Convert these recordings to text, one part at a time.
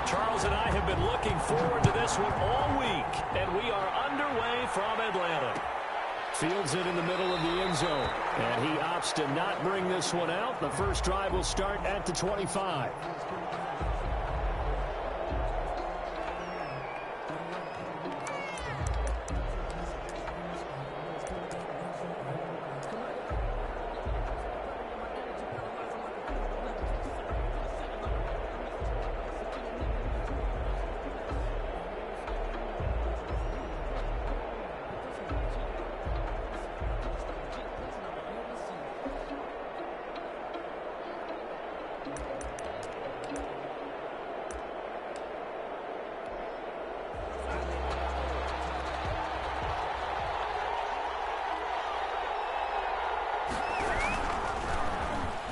Charles and I have been looking forward to this one all week, and we are underway from Atlanta. Fields it in the middle of the end zone, and he opts to not bring this one out. The first drive will start at the 25.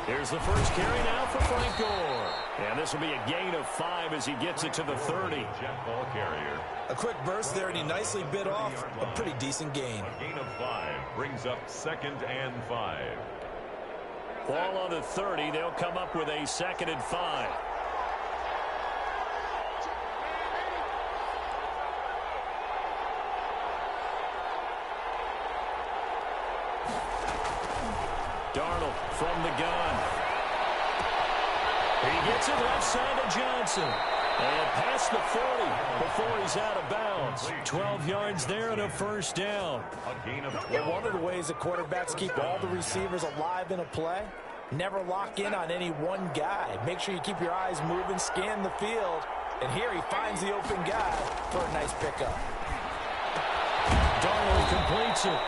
Here's the first carry now for Frank Gore. And this will be a gain of 5 as he gets it to the 30. Jet ball carrier. A quick burst there, and he nicely bit off a pretty decent gain. A gain of 5 brings up 2nd and 5. Ball on the 30. They'll come up with a 2nd and 5. Darnold from the gun. He gets it left side to Johnson. And past the 40 before he's out of bounds. 12 yards there and a first down. A gain of 12. Well, one of the ways that quarterbacks keep all the receivers alive in a play, never lock in on any one guy. Make sure you keep your eyes moving, scan the field. And here he finds the open guy for a nice pickup. Darnold completes it.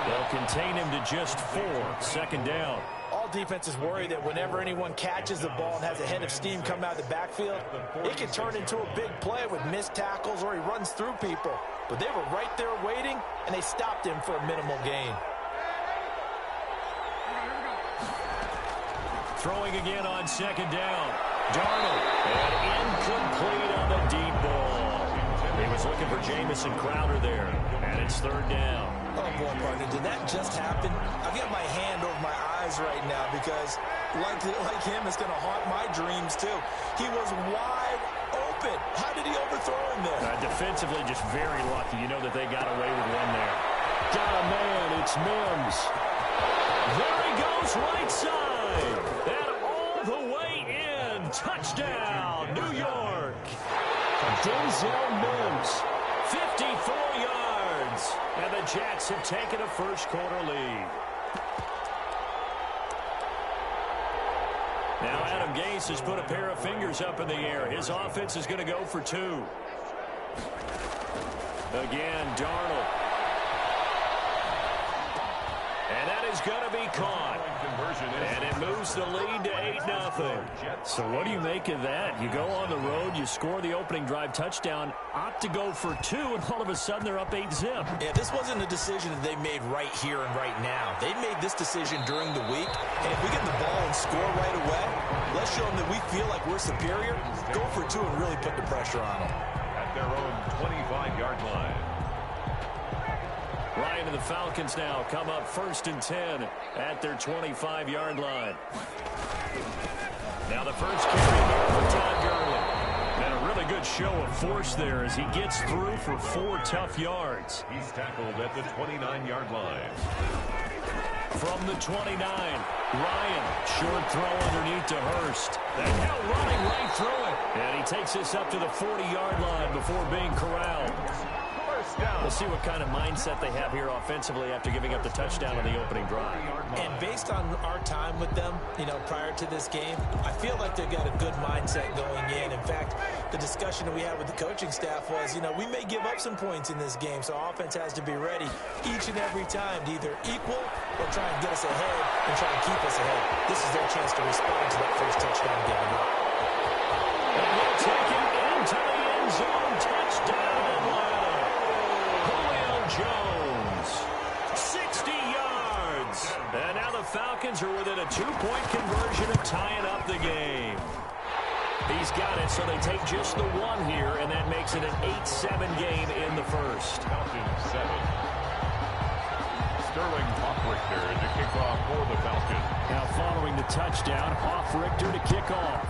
They'll contain him to just 4. 2nd down. All defenses worry that whenever anyone catches the ball and has a head of steam come out of the backfield, it can turn into a big play with missed tackles or he runs through people. But they were right there waiting, and they stopped him for a minimal gain. Throwing again on 2nd down. Darnold. And incomplete on the deep ball. He was looking for Jamison Crowder there. And it's 3rd down. Oh, boy, partner, did that just happen? I've got my hand over my eyes right now because, like him, it's going to haunt my dreams, too. He was wide open. How did he overthrow him there? Defensively, just very lucky. You know that they got away with one there. Got a man. It's Mims. There he goes, right side. And all the way in. Touchdown, New York. Denzel Mims, 54 yards. And the Jets have taken a first-quarter lead. Now Adam Gase has put a pair of fingers up in the air. His offense is going to go for 2. Again, Darnold. And that is going to be caught. And it moves the lead to 8-0. So what do you make of that? You go on the road, you score the opening drive touchdown, opt to go for 2, and all of a sudden they're up 8-zip. Yeah, this wasn't a decision that they made right here and right now. They made this decision during the week, and if we get the ball and score right away, let's show them that we feel like we're superior, go for 2 and really put the pressure on them. At their own 25-yard line. Ryan and the Falcons now come up 1st and 10 at their 25-yard line. Now the first carry here for Todd Gurley. And a really good show of force there as he gets through for 4 tough yards. He's tackled at the 29-yard line. From the 29, Ryan, short throw underneath to Hurst. They now running right through it. And he takes this up to the 40-yard line before being corralled. We'll see what kind of mindset they have here offensively after giving up the touchdown on the opening drive. And based on our time with them, prior to this game, I feel like they've got a good mindset going in. In fact, the discussion that we had with the coaching staff was, we may give up some points in this game, so our offense has to be ready each and every time to either equal or try and get us ahead and try and keep us ahead. This is their chance to respond to that first touchdown given up. And we'll take it into the end zone. Touchdown, Atlanta. Jones, 60 yards. And now the Falcons are within a 2-point conversion of tying up the game. He's got it, so they take just the 1 here, and that makes it an 8-7 game in the first. Falcons 7. Sterling Hoffrichter to kick off for the Falcons. Now following the touchdown, Hoffrichter to kick off.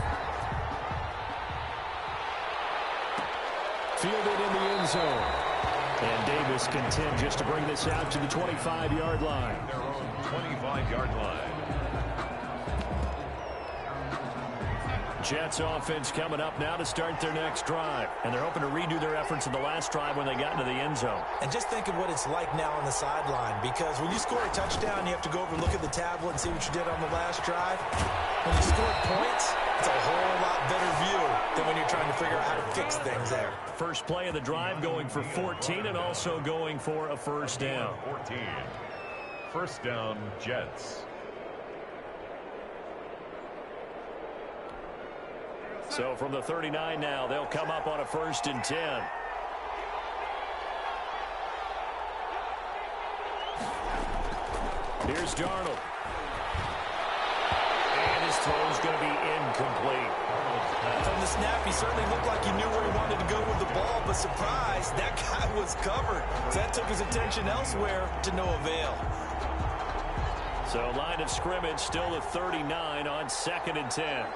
Fielded in the end zone. And Davis content just to bring this out to the 25-yard line. Their own 25-yard line. Jets offense coming up now to start their next drive. And they're hoping to redo their efforts in the last drive when they got into the end zone. And just think of what it's like now on the sideline, because when you score a touchdown, you have to go over and look at the tablet and see what you did on the last drive. When you score points, it's a whole lot better view than when you're trying to figure out how to fix things there. First play of the drive going for 14 and also going for a first down. 14. First down, Jets. So from the 39 now, they'll come up on a 1st and 10. Here's Darnold. And his throw's going to be incomplete. From the snap, he certainly looked like he knew where he wanted to go with the ball, but surprise, that guy was covered. So that took his attention elsewhere to no avail. So line of scrimmage still at 39 on 2nd and 10.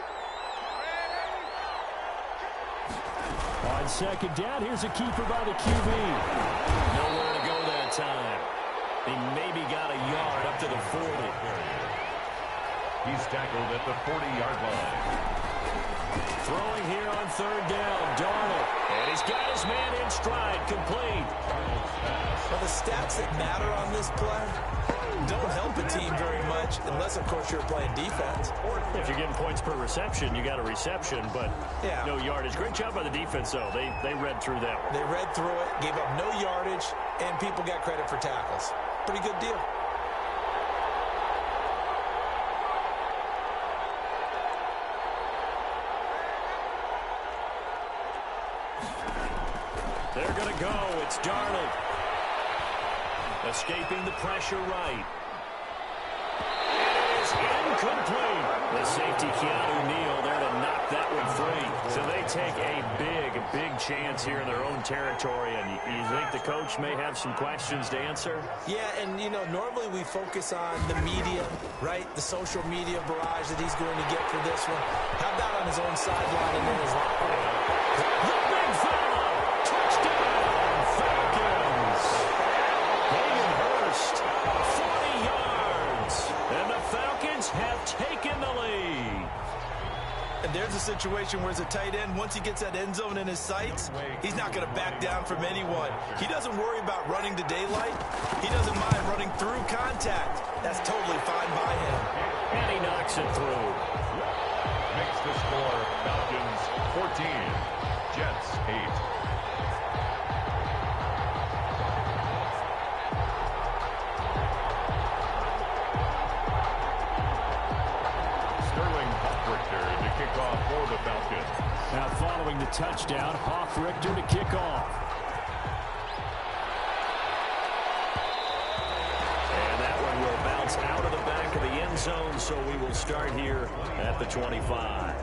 On 2nd down, here's a keeper by the QB. Nowhere to go that time. He maybe got a yard up to the 40. He's tackled at the 40-yard line. Throwing here on 3rd down, Darnold. And he's got his man in stride, complete. Well, the stats that matter on this play don't help a team very much unless, of course, you're playing defense. If you're getting points per reception, you got a reception, but no yardage. Great job by the defense, though. They read through that one. They read through it, gave up no yardage, and people got credit for tackles. Pretty good deal. They're going to go. It's Darnold. Escaping the pressure right. It is incomplete. The safety, Keanu Neal, there to knock that one free. So they take a big chance here in their own territory. And you think the coach may have some questions to answer? Yeah, and, you know, normally we focus on the media, right? The social media barrage that he's going to get for this one. How about on his own sideline and in his locker room? The big fella! Touchdown, Falcons! Hayden Hurst, 40 yards. And the Falcons have taken the lead. And there's a situation where as a tight end, once he gets that end zone in his sights, he's not going to back down from anyone. He doesn't worry about running to daylight. He doesn't mind running through contact. That's totally fine by him. And he knocks it through. Makes the score Falcons 14, Jets 8. For the Falcons. Now following the touchdown, Richter to kick off. And that one will bounce out of the back of the end zone, so we will start here at the 25.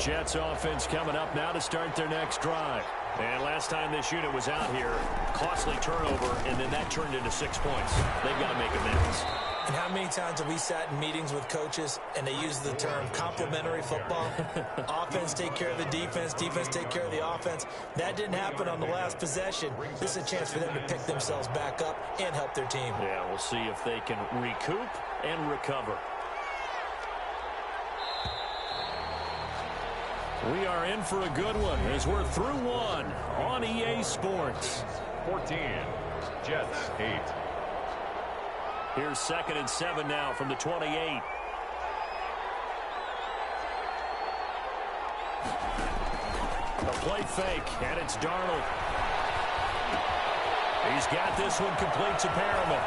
Jets offense coming up now to start their next drive. And last time this unit was out here, costly turnover, and then that turned into 6 points. They've got to make amends. And how many times have we sat in meetings with coaches and they use the term complementary football? Offense take care of the defense, defense take care of the offense. That didn't happen on the last possession. This is a chance for them to pick themselves back up and help their team. Yeah, we'll see if they can recoup and recover. We are in for a good one as we're through one on EA Sports. 14, Jets 8. Here's 2nd and 7 now from the 28. A play fake, and it's Darnold. He's got this one complete to Perriman.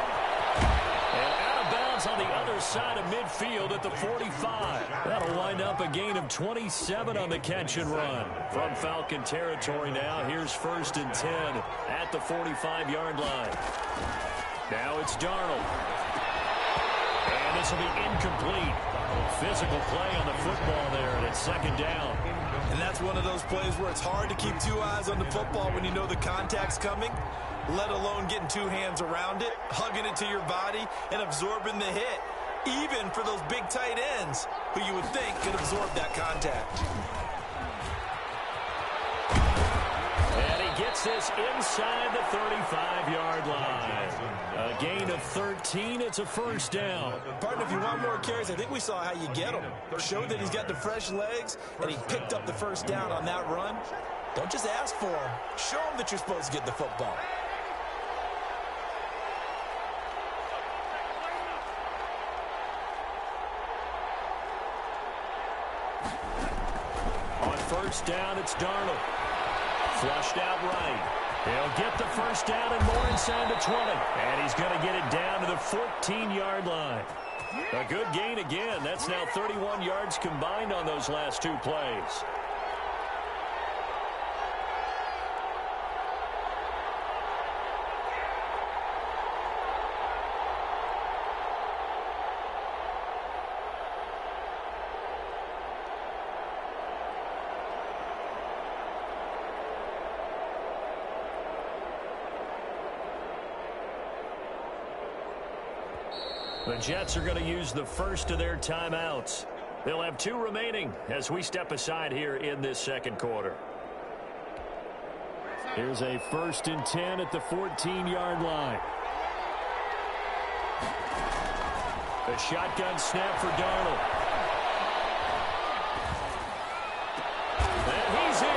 And out of bounds on the other side of midfield at the 45. That'll wind up a gain of 27 on the catch and run. From Falcon territory now, here's 1st and 10 at the 45-yard line. Now it's Darnold. And this will be incomplete. Physical play on the football there, and it's 2nd down. And that's one of those plays where it's hard to keep two eyes on the football when you know the contact's coming, let alone getting two hands around it, hugging it to your body, and absorbing the hit. even for those big tight ends who you would think could absorb that contact. And he gets this inside the 35-yard line. A gain of 13. It's a first down. Partner, if you want more carries, I think we saw how you get them. Showed that he's got the fresh legs, and he picked up the first down on that run. Don't just ask for him. Show him that you're supposed to get the football. On first down, it's Darnold. Flushed out right. He'll get the first down and more inside the 20. And he's going to get it down to the 14-yard line. A good gain again. That's now 31 yards combined on those last two plays. The Jets are going to use the first of their timeouts. They'll have 2 remaining as we step aside here in this second quarter. Here's a 1st and 10 at the 14-yard line. A shotgun snap for Darnold. And he's in.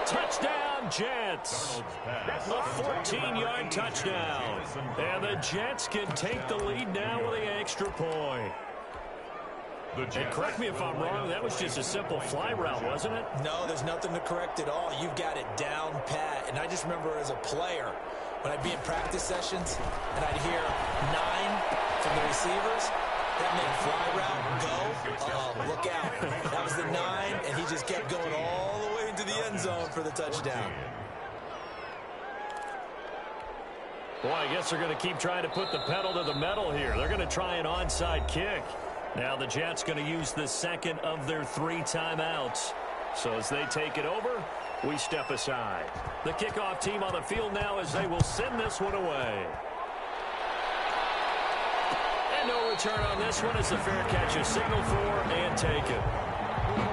Touchdown, Jets. A 14-yard touchdown. And the Jets can take the lead now with an extra point. And correct me if I'm wrong, that was just a simple fly route, wasn't it? No, there's nothing to correct at all. You've got it down pat. And I just remember as a player, when I'd be in practice sessions, and I'd hear 9 from the receivers, that meant fly route, go, look out. That was the 9, and he just kept going all the way into the end zone for the touchdown. Boy, I guess they're going to keep trying to put the pedal to the metal here. They're going to try an onside kick. Now the Jets going to use the second of their 3 timeouts. So as they take it over, we step aside. The kickoff team on the field now as they will send this one away. And no return on this one as the fair catch is signaled for and taken.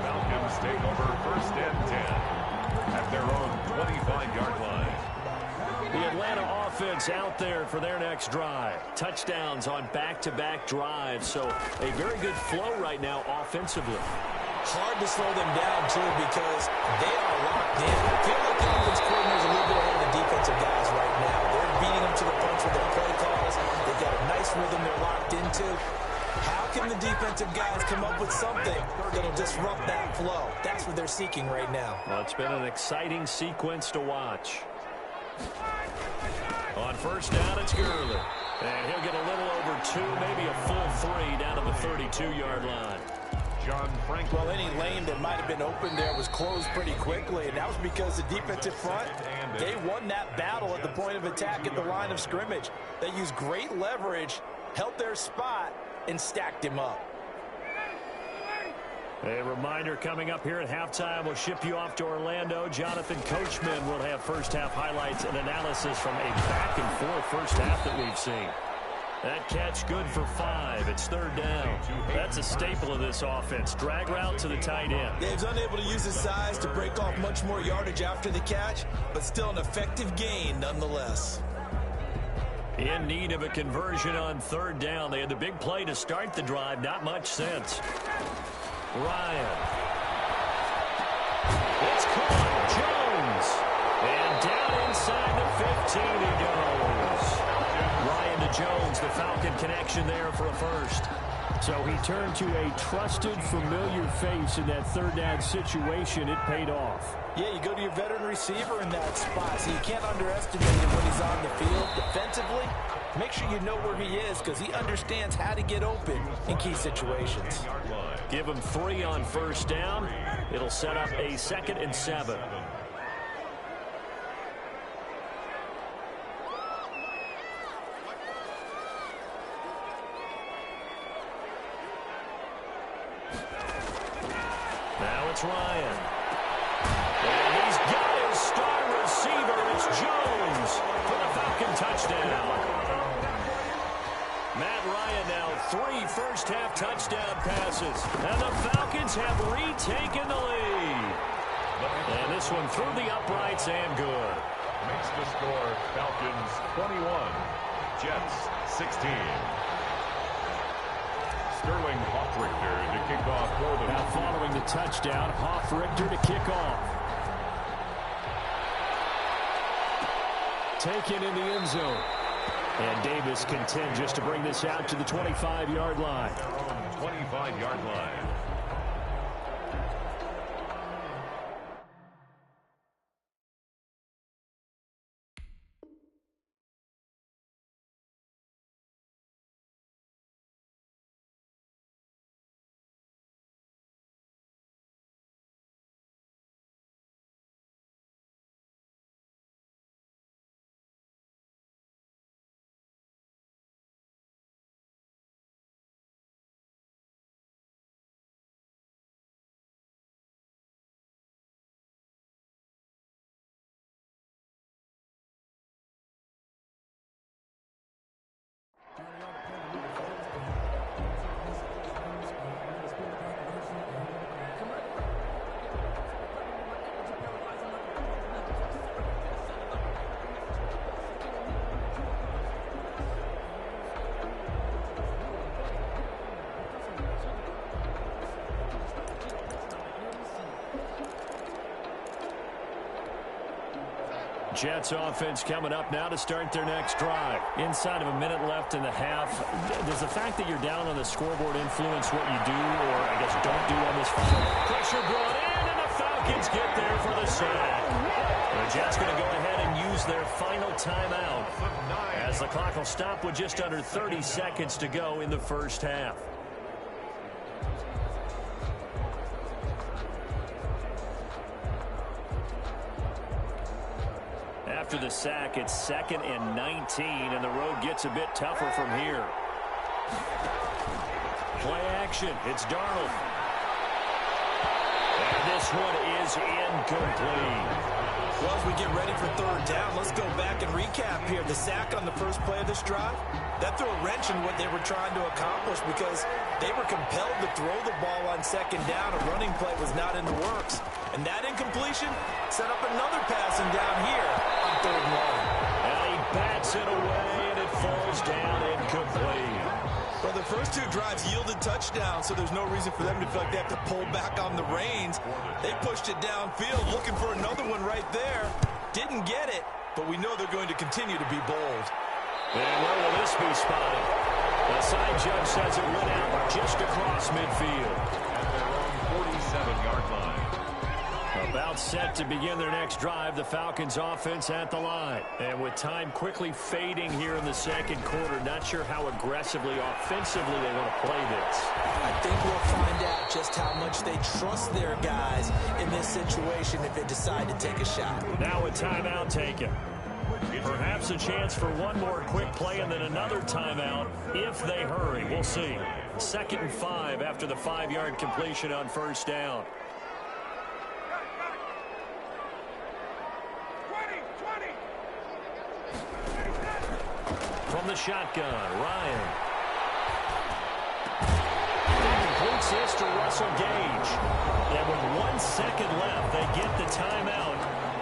Falcons take over 1st and 10 at their own 25-yard line. The Atlanta offense out there for their next drive. Touchdowns on back-to-back drives. So a very good flow right now offensively. Hard to slow them down, too, because they are locked in. I feel like the offense coordinator's a little bit ahead of the defensive guys right now. They're beating them to the punch with their play calls. They've got a nice rhythm they're locked into. How can the defensive guys come up with something that'll disrupt that flow? That's what they're seeking right now. Well, it's been an exciting sequence to watch. On first down, it's Gurley. And he'll get a little over 2, maybe a full 3 down to the 32-yard line. John Franklin. Well, any lane that might have been open there was closed pretty quickly, and that was because the defensive front, they won that battle at the point of attack at the line of scrimmage. They used great leverage, held their spot, and stacked him up. A reminder coming up here at halftime, we'll ship you off to Orlando. Jonathan Coachman will have first-half highlights and analysis from a back-and-forth first half that we've seen. That catch good for 5. It's 3rd down. That's a staple of this offense. Drag route to the tight end. Dave's unable to use his size to break off much more yardage after the catch, but still an effective gain nonetheless. In need of a conversion on 3rd down. They had the big play to start the drive. Not much sense. Ryan. It's caught. Jones. And down inside the 15 he goes. Ryan to Jones, the Falcon connection there for a first. So he turned to a trusted, familiar face in that 3rd down situation. It paid off. Yeah, you go to your veteran receiver in that spot, so you can't underestimate him when he's on the field. Defensively, make sure you know where he is because he understands how to get open in key situations. Give him 3 on first down. It'll set up a 2nd and 7. Now it's Ryan. And he's got his star receiver. It's Jones for the Falcon touchdown. Matt Ryan now 3 first-half touchdown passes. And the Falcons have retaken the lead. And this one through the uprights and good. Makes the score Falcons 21, Jets 16. Sterling Hoffrichter to kick off for them. Now following the touchdown, Hoffrichter to kick off. Taken in the end zone. And Davis content just to bring this out to the 25-yard line. Their own 25-yard line. Jets offense coming up now to start their next drive. Inside of a minute left in the half. Does the fact that you're down on the scoreboard influence what you do, or I guess don't do on this final? Pressure brought in, and the Falcons get there for the sack. The Jets going to go ahead and use their final timeout as the clock will stop with just under 30 seconds to go in the first half. After the sack, it's 2nd and 19, and the road gets a bit tougher from here. Play action. It's Darnold. And this one is incomplete. Well, as we get ready for third down, let's go back and recap here. The sack on the first play of this drive, that threw a wrench in what they were trying to accomplish because they were compelled to throw the ball on second down. A running play was not in the works. And that incompletion set up another passing down here on third and long. And he bats it away, and it falls down incomplete. Well, the first two drives yielded touchdowns, so there's no reason for them to feel like they have to pull back on the reins. They pushed it downfield, looking for another one right there. Didn't get it, but we know they're going to continue to be bold. And where will this be spotted? The side judge says it went out just across midfield. At their own 47-yard line. About set to begin their next drive, the Falcons offense at the line. And with time quickly fading here in the second quarter, not sure how aggressively, offensively they want to play this. I think we'll find out just how much they trust their guys in this situation if they decide to take a shot. Now a timeout taken. Perhaps a chance for one more quick play and then another timeout if they hurry. We'll see. 2nd and 5 after the 5-yard completion on first down. From the shotgun, Ryan. Completes this to Russell Gage. And with 1 second left, they get the timeout.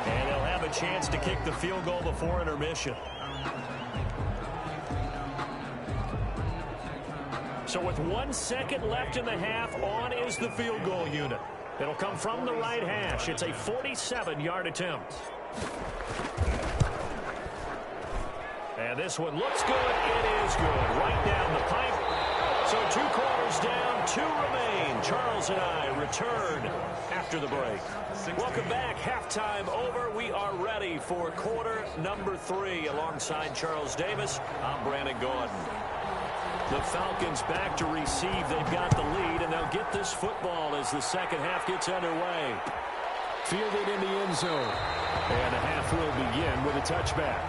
And they'll have a chance to kick the field goal before intermission. So with 1 second left in the half, on is the field goal unit. It'll come from the right hash. It's a 47-yard attempt. And this one looks good. It is good. Right down the pipe. So 2 quarters down, 2 remain. Charles and I return after the break. Welcome back. Halftime over. We are ready for quarter number 3. Alongside Charles Davis, I'm Brandon Gordon. The Falcons back to receive. They've got the lead, and they'll get this football as the second half gets underway. Fielded in the end zone. And the half will begin with a touchback.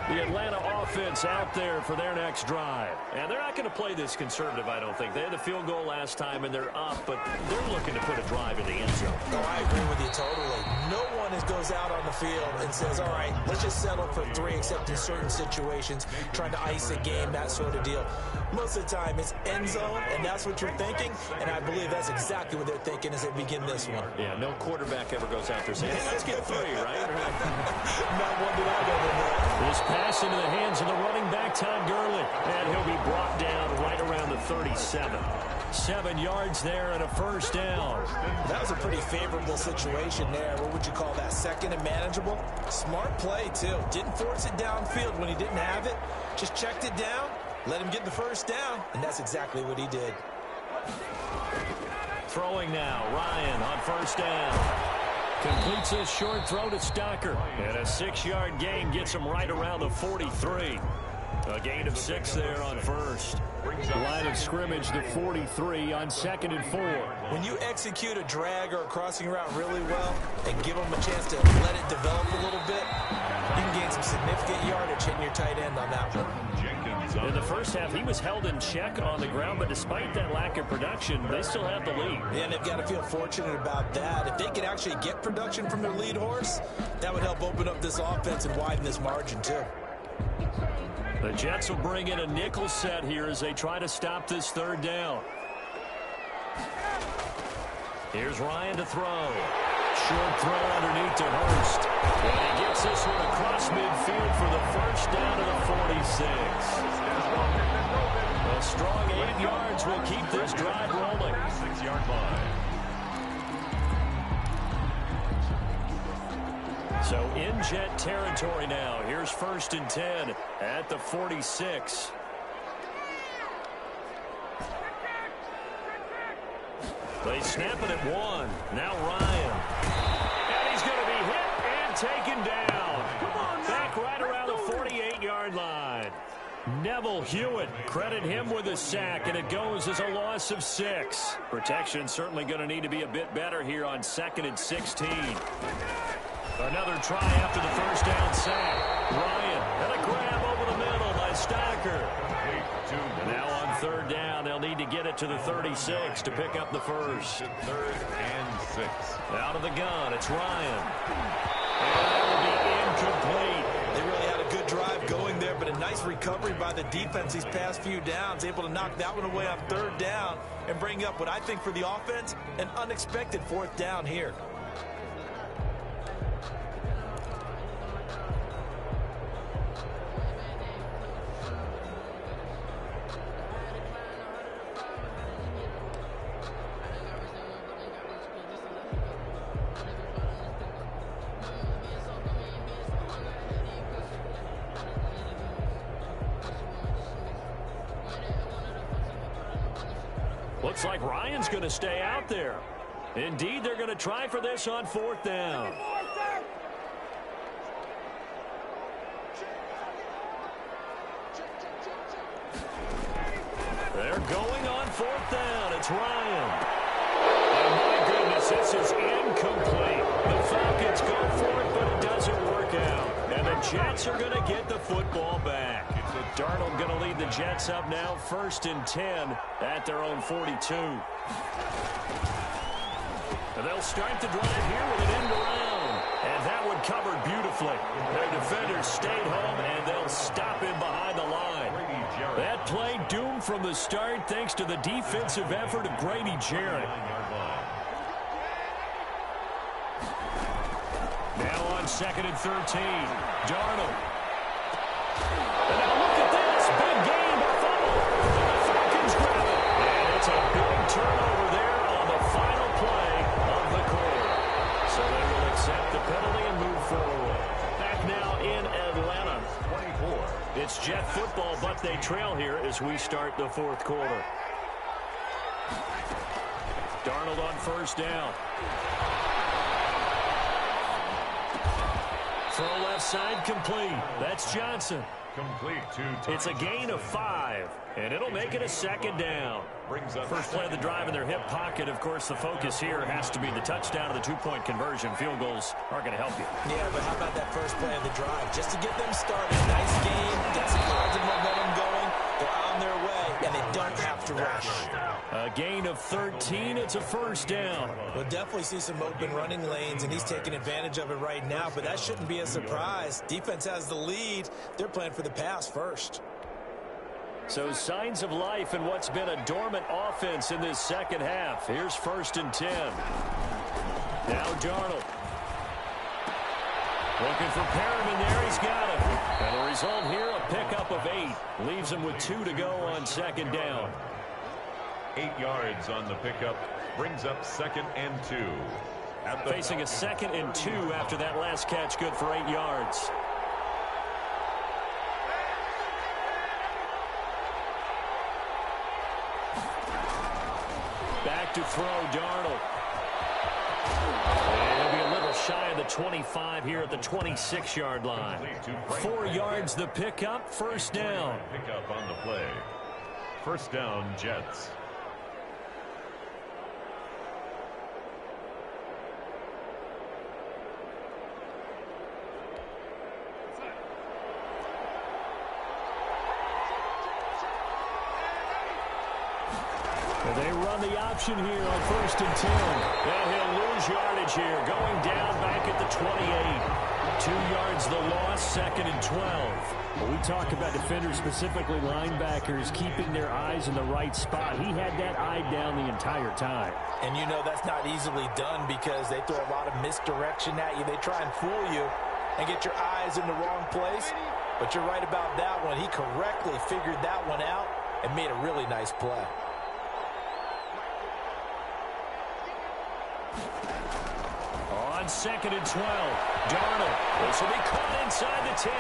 The Atlanta offense out there for their next drive. And they're not going to play this conservative, I don't think. They had the field goal last time, and they're up, but they're looking to put a drive in the end zone. Oh, I agree with you totally. No one goes out on the field and says, all right, let's just settle for 3, except in certain situations, trying to ice a game, that sort of deal. Most of the time, it's end zone, and that's what you're thinking, and I believe that's exactly what they're thinking as they begin this one. Yeah, no quarterback ever goes out there saying, hey, let's get 3, right? Not one that I've ever known. This pass into the hands of the running back, Todd Gurley, and he'll be brought down right around the 37. 7 yards there and a first down. That was a pretty favorable situation there. What would you call that? Second and manageable? Smart play, too. Didn't force it downfield when he didn't have it. Just checked it down, let him get the first down, and that's exactly what he did. Throwing now, Ryan on first down. Completes a short throw to Stocker. And a 6-yard gain gets him right around the 43. A gain of 6 there on first. Line of scrimmage, the 43 on 2nd and 4. When you execute a drag or a crossing route really well and give them a chance to let it develop a little bit, you can gain some significant yardage hitting your tight end on that one. In the first half, he was held in check on the ground, but despite that lack of production, they still have the lead. Yeah, and they've got to feel fortunate about that. If they could actually get production from their lead horse, that would help open up this offense and widen this margin, too. The Jets will bring in a nickel set here as they try to stop this 3rd down. Here's Ryan to throw. Short throw underneath to Hurst. And he gets this one across midfield for the first down to the 46. A strong 8 yards will keep this drive rolling. 6-yard line. So in Jet territory now. Here's 1st and 10 at the 46. They snap it at 1. Now Ryan. And he's going to be hit and taken down. Back right around the 48-yard line. Neville Hewitt, credit him with a sack, and it goes as a loss of 6. Protection certainly going to need to be a bit better here on 2nd and 16. Another try after the first down sack. Ryan, and a grab over the middle by Stocker. And now on 3rd down, they'll need to get it to the 36 to pick up the first. 3rd and 6. Out of the gun, it's Ryan. And that will be incomplete. They really had a good drive going there, but a nice recovery by the defense these past few downs, able to knock that one away on 3rd down and bring up what I think for the offense, an unexpected 4th down here. Looks like Ryan's going to stay out there. Indeed, they're going to try for this on 4th down. They're going on 4th down. It's Ryan. And my goodness, this is incomplete. The Falcons go for it, but it doesn't work out. And the Jets are going to get the football back. Darnold going to lead the Jets up now, 1st and 10 at their own 42. And they'll start the drive here with an end around. And that one covered beautifully. Their defenders stayed home, and they'll stop him behind the line. That play doomed from the start thanks to the defensive effort of Grady Jarrett. Now on 2nd and 13, Darnold. And now look at this. Big gain by Fumble. And the Falcons grab it. And it's a big turnover there on the final play of the quarter. So they will accept the penalty and move forward. Back now in Atlanta. 24. It's Jet football, but they trail here as we start the 4th quarter. Darnold on 1st down. Throw left side complete. That's Johnson. Complete It's a gain of 5, and it'll make it a second down. First play of the drive in their hip pocket. Of course, the focus here has to be the touchdown and the two-point conversion. Field goals aren't going to help you. Yeah, but how about that first play of the drive? Just to get them started. Nice game. Get some positive momentum going. They're on their way, and they don't have to rush. A gain of 13. It's a first down. We'll definitely see some open running lanes, and he's taking advantage of it right now, but that shouldn't be a surprise. Defense has the lead. They're playing for the pass first. So signs of life in what's been a dormant offense in this second half. Here's 1st and 10. Now Darnold. Looking for Perriman there. He's got him. And the result here, a pickup of 8. Leaves him with 2 to go on second down. 8 yards on the pickup. Brings up 2nd and 2. Facing a 2nd and 2 after that last catch. Good for 8 yards. Back to throw, Darnold. And he'll be a little shy of the 25 here at the 26-yard line. 4 yards the pickup, first down. Pickup on the play. First down, Jets. They run the option here on 1st and 10. And he'll lose yardage here, going down back at the 28. 2 yards the loss, 2nd and 12. Well, we talk about defenders, specifically linebackers, keeping their eyes in the right spot. He had that eye down the entire time. And you know that's not easily done because they throw a lot of misdirection at you. They try and fool you and get your eyes in the wrong place. But you're right about that one. He correctly figured that one out and made a really nice play. On 2nd and 12, Darnold. This will be caught inside the 10.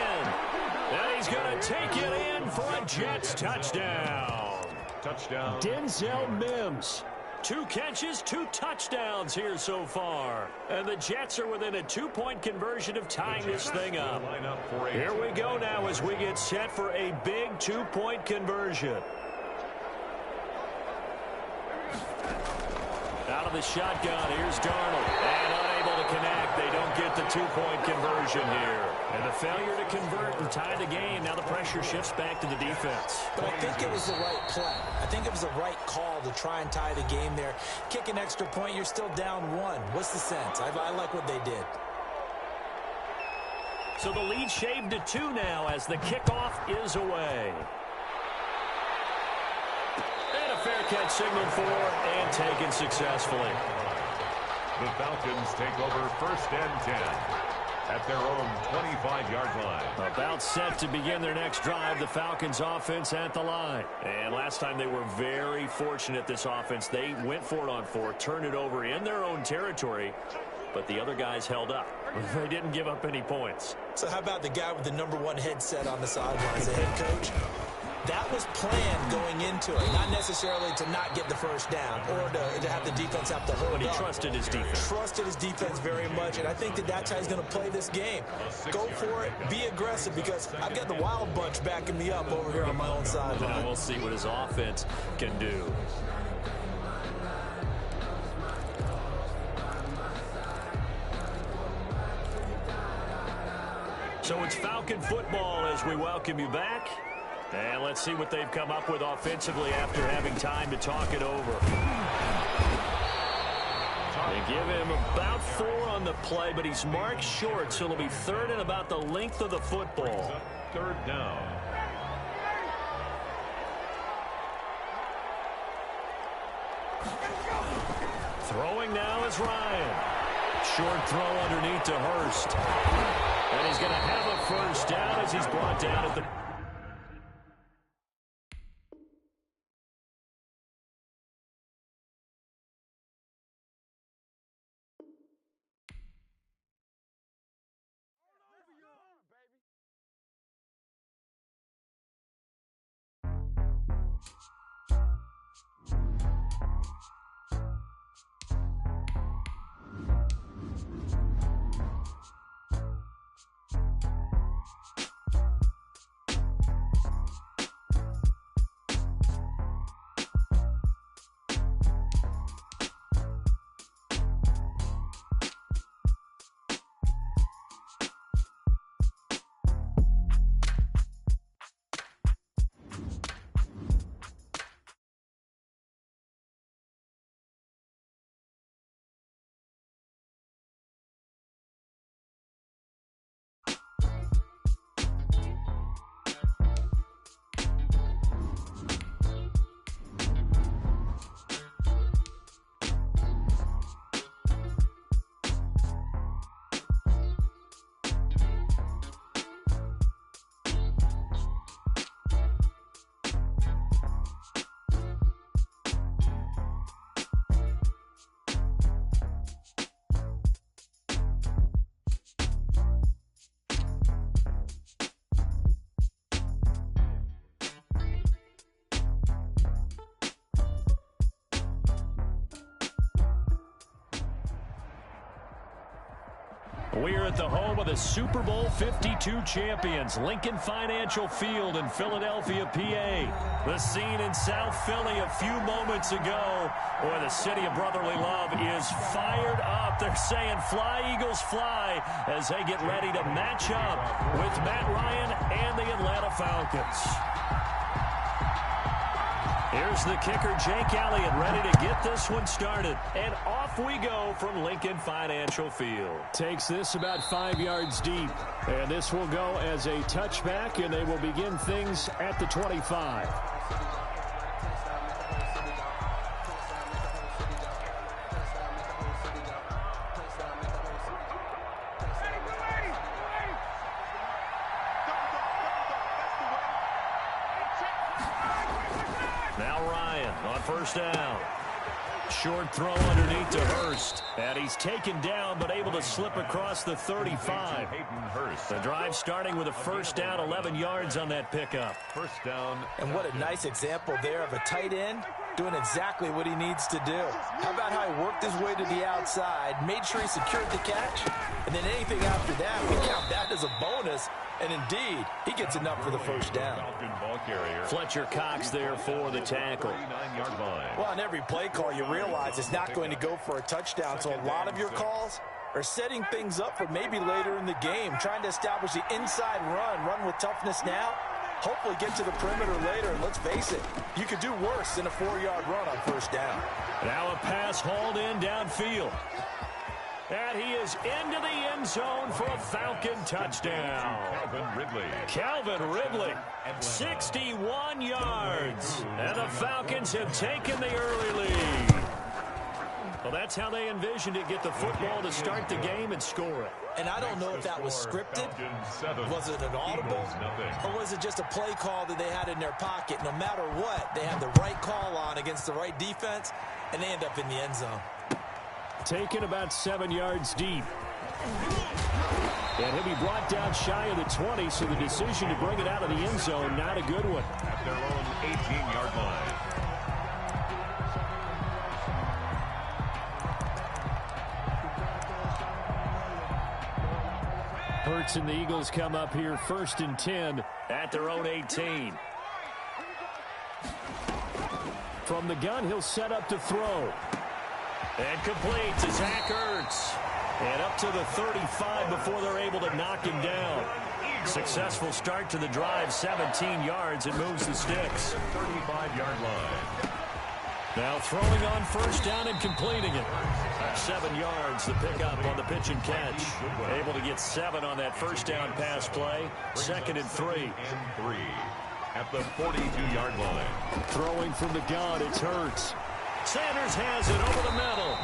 And he's going to take it in for a Jets touchdown. Touchdown. Denzel Mims. 2 catches, 2 touchdowns here so far. And the Jets are within a 2-point conversion of tying this thing up. Here we go now as we get set for a big 2-point conversion. Out of the shotgun, here's Darnold. And unable to connect. They don't get the 2-point conversion here. And the failure to convert and tie the game. Now the pressure shifts back to the defense. But I think it was the right play. I think it was the right call to try and tie the game there. Kick an extra point, you're still down 1. What's the sense? I like what they did. So the lead shaved to 2 now as the kickoff is away. And a fair catch signaled for and taken successfully. The Falcons take over 1st and 10 at their own 25-yard line. About set to begin their next drive, the Falcons offense at the line. And last time they were very fortunate, this offense. They went for it on 4, turned it over in their own territory, but the other guys held up. They didn't give up any points. So how about the guy with the #1 headset on the sidelines, the head coach? That was planned going into it, not necessarily to not get the first down or to have the defense have to hold up. But he trusted his defense. Trusted his defense very much, and I think that's how he's going to play this game. Go for it, be aggressive, because I've got the Wild Bunch backing me up over here on my own sideline. We'll see what his offense can do. So it's Falcon football as we welcome you back. And let's see what they've come up with offensively after having time to talk it over. They give him about 4 on the play, but he's marked short, so it'll be 3rd and about the length of the football. 3rd down. Throwing now is Ryan. Short throw underneath to Hurst. And he's going to have a first down as he's brought down at the... We're at the home of the Super Bowl 52 champions, Lincoln Financial Field in Philadelphia, PA. The scene in South Philly a few moments ago where the city of brotherly love is fired up. They're saying, "Fly, Eagles, fly," as they get ready to match up with Matt Ryan and the Atlanta Falcons. Here's the kicker, Jake Elliott, ready to get this one started. And off we go from Lincoln Financial Field. Takes this about 5 yards deep. And this will go as a touchback, and they will begin things at the 25. First down. Short throw underneath to Hurst. And he's taken down but able to slip across the 35. The drive starting with a first down, 11 yards on that pickup. First down. And what a nice example there of a tight end doing exactly what he needs to do. How about how he worked his way to the outside, made sure he secured the catch, and then anything after that, we count that as a bonus. And indeed, he gets enough for the first down. Fletcher Cox there for the tackle. Well, on every play call, you realize it's not going to go for a touchdown. So a lot of your calls are setting things up for maybe later in the game, trying to establish the inside run with toughness now, hopefully get to the perimeter later. And let's face it, you could do worse than a 4-yard run on first down. Now a pass hauled in downfield. And he is into the end zone for a Falcon touchdown. Calvin Ridley, 61 yards. And the Falcons have taken the early lead. Well, that's how they envisioned it, get the football to start the game and score it. And I don't know if that was scripted, was it an audible, or was it just a play call that they had in their pocket. No matter what, they had the right call on against the right defense, and they end up in the end zone. Taken about 7 yards deep. And he'll be brought down shy of the 20, so the decision to bring it out of the end zone, not a good one. At their own 18-yard line. Hurts and the Eagles come up here 1st and 10 at their own 18. From the gun, he'll set up to throw. And complete to Zach Ertz. And up to the 35 before they're able to knock him down. Successful start to the drive, 17 yards. It moves the sticks. 35-yard line. Now throwing on first down and completing it. 7 yards, the pickup on the pitch and catch. Able to get 7 on that first down pass play. 2nd and 3. At the 42-yard line. Throwing from the gun, it's Hurts. Sanders has it over the middle.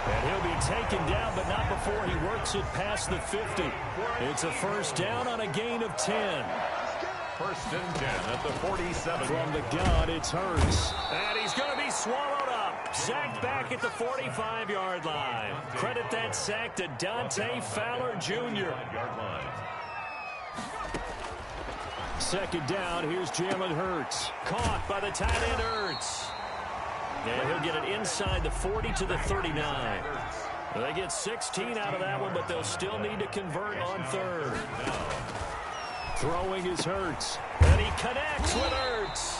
And he'll be taken down, but not before he works it past the 50. It's a first down on a gain of 10. 1st and 10 at the 47. From the gun, it's Hurts. And he's going to be swallowed up. Sacked back at the 45-yard line. Credit that sack to Dante Fowler Jr. 2nd down, here's Jalen Hurts. Caught by the tight end Hurts. And he'll get it inside the 40 to the 39. They get 16 out of that one, but they'll still need to convert on 3rd. Throwing is Hurts. And he connects with Hurts.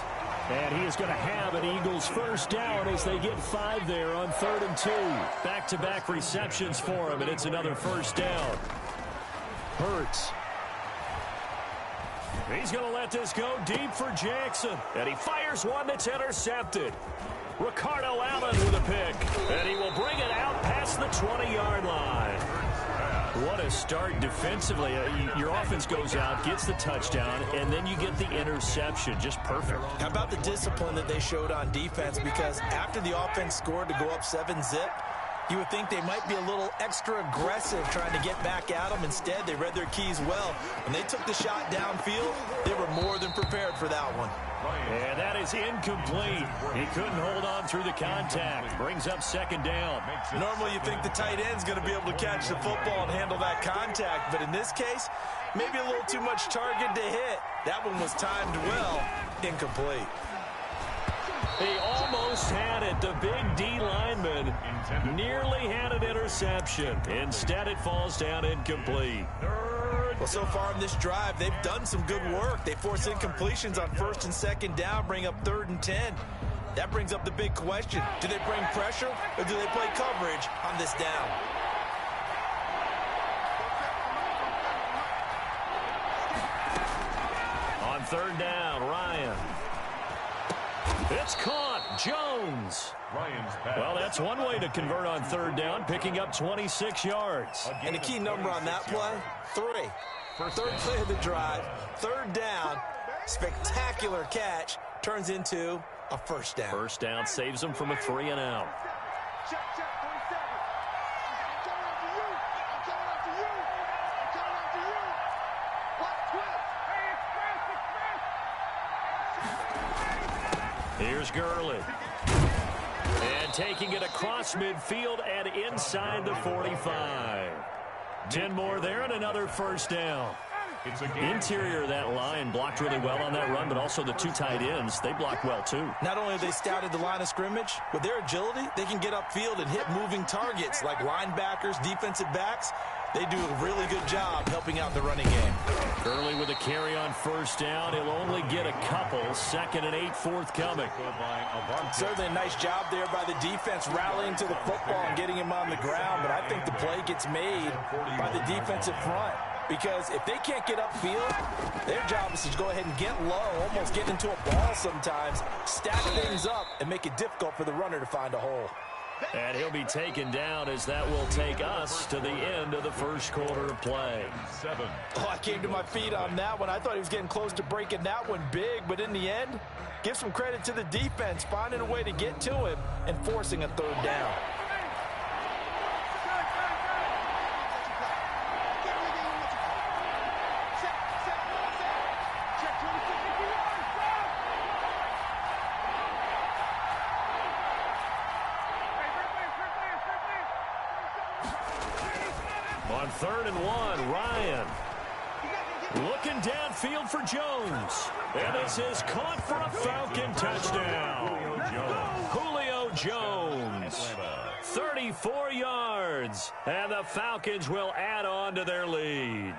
And he is going to have an Eagles first down as they get 5 there on 3rd and 2. Back-to-back receptions for him, and it's another first down. Hurts. He's going to let this go deep for Jackson. And he fires one that's intercepted. Ricardo Allen with a pick. And he will bring it out past the 20-yard line. What a start defensively. Your offense goes out, gets the touchdown, and then you get the interception. Just perfect. How about the discipline that they showed on defense? Because after the offense scored to go up 7-zip, you would think they might be a little extra aggressive trying to get back at them. Instead, they read their keys well. When they took the shot downfield, they were more than prepared for that one. And that is incomplete. He couldn't hold on through the contact. Brings up 2nd down. Normally you think the tight end's going to be able to catch the football and handle that contact. But in this case, maybe a little too much target to hit. That one was timed well. Incomplete. He almost had it. The big D lineman nearly had an interception. Instead, it falls down incomplete. Well, so far in this drive, they've done some good work. They force incompletions on 1st and 2nd down, bring up 3rd and 10. That brings up the big question. Do they bring pressure or do they play coverage on this down? On 3rd down, Ryan. It's caught. Jones. Well, that's one way to convert on 3rd down, picking up 26 yards. And the key number on that play, 3. 3rd play of the drive, 3rd down, spectacular catch, turns into a 1st down. 1st down saves them from a 3 and out. Here's Gurley. And taking it across midfield and inside the 45. 10 more there and another 1st down. Interior of that line blocked really well on that run, but also the 2 tight ends, they blocked well too. Not only have they scouted the line of scrimmage, with their agility, they can get upfield and hit moving targets like linebackers, defensive backs. They do a really good job helping out the running game. Gurley with a carry on 1st down. He'll only get a couple. 2nd and 8 forthcoming. Certainly a nice job there by the defense rallying to the football and getting him on the ground, but I think the play gets made by the defensive front. Because if they can't get upfield, their job is to go ahead and get low, almost get into a ball sometimes, stack things up, and make it difficult for the runner to find a hole. And he'll be taken down as that will take us to the end of the 1st quarter of play. Oh, I came to my feet on that one. I thought he was getting close to breaking that one big, but in the end, give some credit to the defense, finding a way to get to him and forcing a 3rd down. On 3rd and 1, Ryan. Looking downfield for Jones. And this is caught for a Falcon touchdown. Julio Jones. 34 yards. And the Falcons will add on to their lead.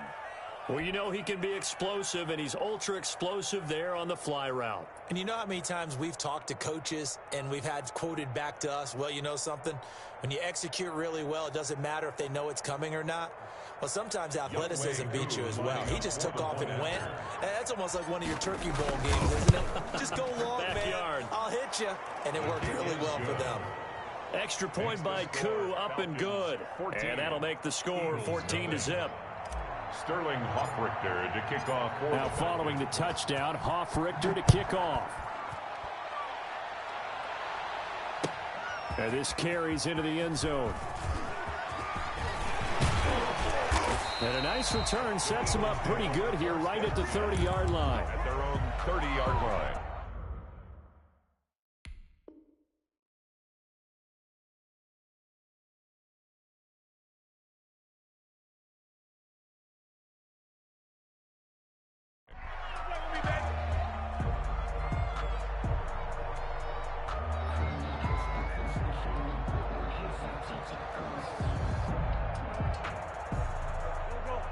Well, you know he can be explosive, and he's ultra explosive there on the fly route. And you know how many times we've talked to coaches and we've had quoted back to us, well, you know something? When you execute really well, it doesn't matter if they know it's coming or not. Well, sometimes athleticism beats you as well. He just took off and went. And that's almost like one of your Turkey Bowl games, isn't it? Just go long, man. I'll hit you. And it worked really well for them. Extra point by Koo, up and good. And that'll make the score 14-0. Sterling Hoffrichter to kick off. Now following the touchdown, Hoffrichter to kick off. And this carries into the end zone. And a nice return sets him up pretty good here right at the 30-yard line. At their own 30-yard line.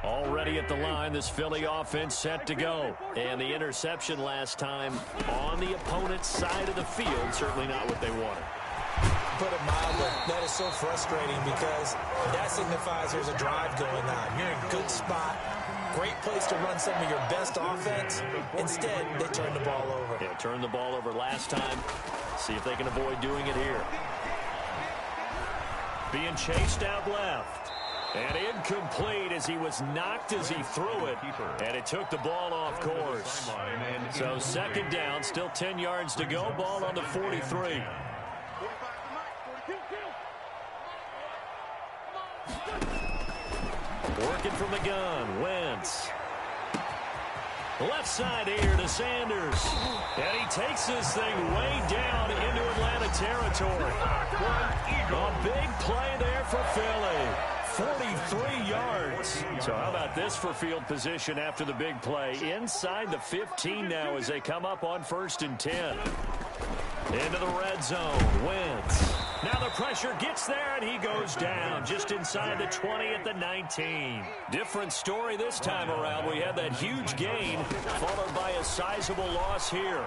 Already at the line, this Philly offense set to go. And the interception last time on the opponent's side of the field, certainly not what they wanted. Put it mildly, that is so frustrating because that signifies there's a drive going on. You're in a good spot, great place to run some of your best offense. Instead, they turn the ball over. Yeah, turned the ball over last time. See if they can avoid doing it here. Being chased out left. And incomplete as he was knocked as he threw it. And it took the ball off course. So 2nd down, still 10 yards to go. Ball on the 43. Working from the gun, Wentz. Left side here to Sanders. And he takes this thing way down into Atlanta territory. A big play there for Philly. 43 yards. So how about this for field position after the big play? Inside the 15 now as they come up on 1st and 10. Into the red zone. Wentz. Now the pressure gets there, and he goes down just inside the 20 at the 19. Different story this time around. We had that huge gain, followed by a sizable loss here.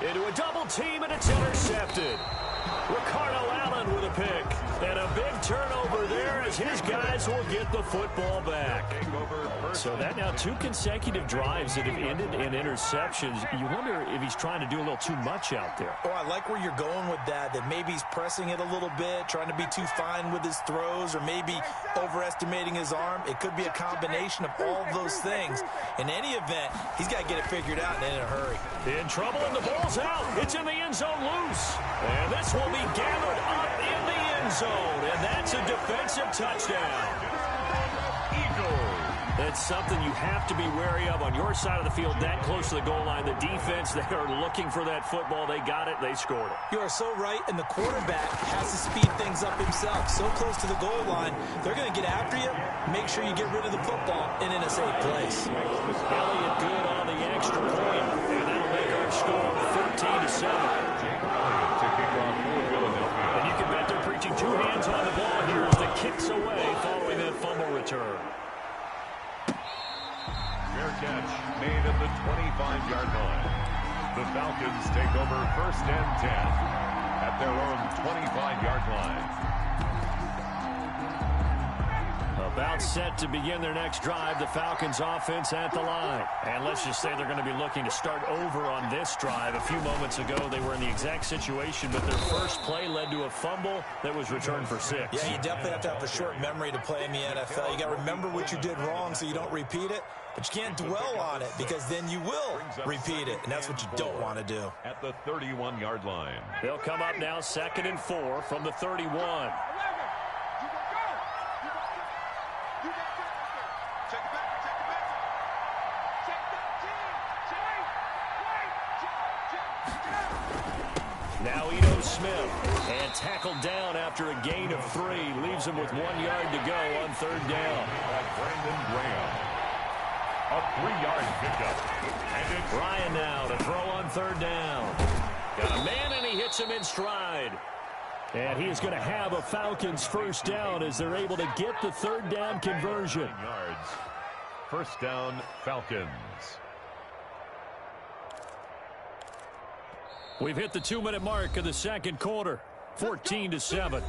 Into a double team, and it's intercepted. Ricardo Allen with a pick. And a big turnover there as his guys will get the football back. So that now 2 consecutive drives that have ended in interceptions. You wonder if he's trying to do a little too much out there. Oh, I like where you're going with that maybe he's pressing it a little bit, trying to be too fine with his throws, or maybe overestimating his arm. It could be a combination of all of those things. In any event, he's got to get it figured out and in a hurry. In trouble, and the ball's out. It's in the end zone loose. And this will be gathered up in the end zone, and that's a defensive touchdown. Eagles. That's something you have to be wary of on your side of the field, that close to the goal line. The defense, they are looking for that football. They got it. They scored it. You are so right, and the quarterback has to speed things up himself. So close to the goal line, they're going to get after you. Make sure you get rid of the football and in a safe place. Elliott good on the extra point, and that'll make our score 14-7. And you can bet they're preaching 2 hands on the ball here as the kick's away following that fumble return. Fair catch made at the 25-yard line. The Falcons take over 1st and 10 at their own 25-yard line. About set to begin their next drive, the Falcons offense at the line. And let's just say they're going to be looking to start over on this drive. A few moments ago, they were in the exact situation, but their first play led to a fumble that was returned for 6. Yeah, you definitely have to have a short memory to play in the NFL. You got to remember what you did wrong so you don't repeat it, but you can't dwell on it because then you will repeat it, and that's what you don't want to do. At the 31-yard line. They'll come up now 2nd and 4 from the 31. Now Ito Smith, and tackled down after a gain of 3. Leaves him with 1 yard to go on 3rd down. Brandon Graham. A 3-yard pickup. And it's Ryan now to throw on 3rd down. Got a man, and he hits him in stride. And he is going to have a Falcons 1st down as they're able to get the 3rd down conversion. yards. 1st down, Falcons. We've hit the 2-minute mark of the 2nd quarter. 14-7.